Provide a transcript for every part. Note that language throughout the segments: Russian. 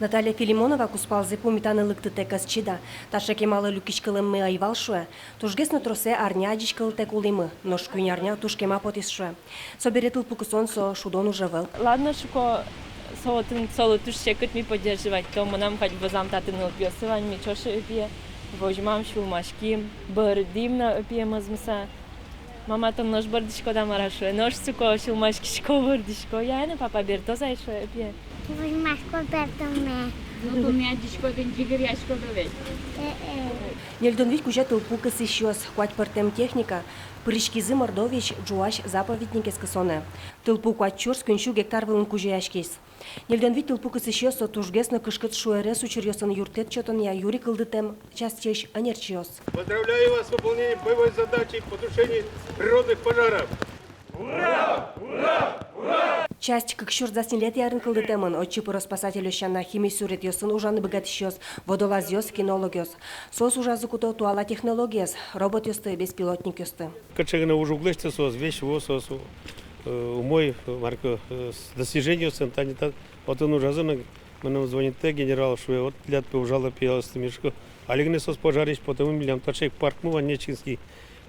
Наталья Филимонова куспалзе пумитаны лыкты текас чида. Таша кемалы люкичкалымы айвал шуэ. Тужгесно тросе арня адичкалы тек улимы. Нож куйнярня тушкема потис шуэ. Соберетыл пукусон со шудон уже вел. Ладно, что солотын солотуш шекот ми поддерживать, то мы нам хоть бы замтатын описывать, ми чоши опие. Возьмам шулмашки, бардим на опие мазмса. Мама там нож бардишко да марашуэ. Нож суко шулмашкишко бардишко. Я не папа берто зайшуэ опие. Возьмашко бертоме. Ну то не адишко да гигряшко доведь. Нельдон ведь кужа толпу кыс ищёс, хвать партем техника, причкизы мордович джуаш заповедники скасоне. Толпу квать чурс көншу гектар вылын кужаяшкейс. Нельдон ведь толпу кыс ищёс, тужгесно кышкыт шуэрес учерёсын юртет чотон я юри кылдытем, частеч анерчиос. Поздравляю вас с выполнением боевой задачи по тушению природных пожаров. Часть как щур за 7 лет ярын кылдытемын, отчипыро спасателю щана химий сурет ёсын ужаны богатищёс, водолаз ёс, кинолог ёс. Сос ужазы куто туала технологияс, робот ёсты, беспилотник ёсты. Качегна уже углечься сос, вещь его сосу. Мой марко достижение сентанитат. Вот он ужазно, мне звонит генерал, что вот лет поужала пиалось мешко. Олегне сос пожарить, потом милям тачек парк мува нечинский,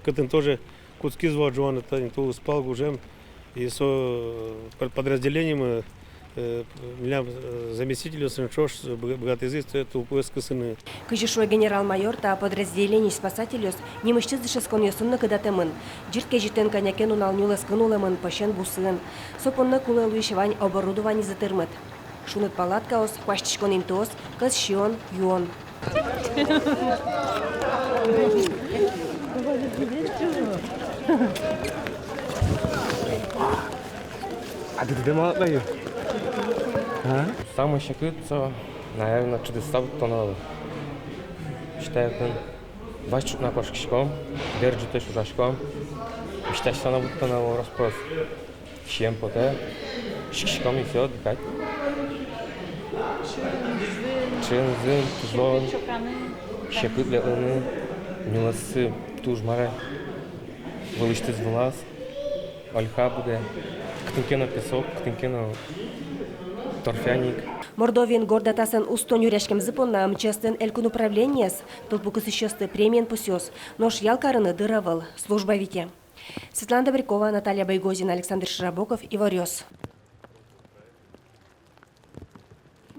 который тоже куски зважуан, это не то спал гужем. И со подразделением заместителю сенчош богатый язык, это упоиска сыны. Кыжишуэ генерал-майор та подразделений спасателёс немышчыз дышескон ёсынны кыдатемын. Жиртке житен коньякен унал нюлескын улемын, пашен бусын. Сопонны кулелуишевань оборудование затырмыт. Шунат палаткаос, хващишкон интос, кыз шион, юон. А ты дома даю? Самый щекрыться, наверное, 400 тонн. Считаю, что 20 на кошкишком, держит еще жашком. Считаю, что она будет на распрос. Чем поте, шкишком и все отдыхать. Чензин, тужлон, щекрыт для лыны, нюласы, тужмара, вылышты из волос, ольха буде. Ктынкено песок, ктынкено торфяник. Мордовин гордатасын устон юряшкем зыпонна МЧСтен элькун управлениес, толпу кыс ищёсты премиен пусёс, нож ялкарыны дыравыл, служба вите. Светлана Добрякова, Наталья Байгозина, Александр Широбоков, Иварёс.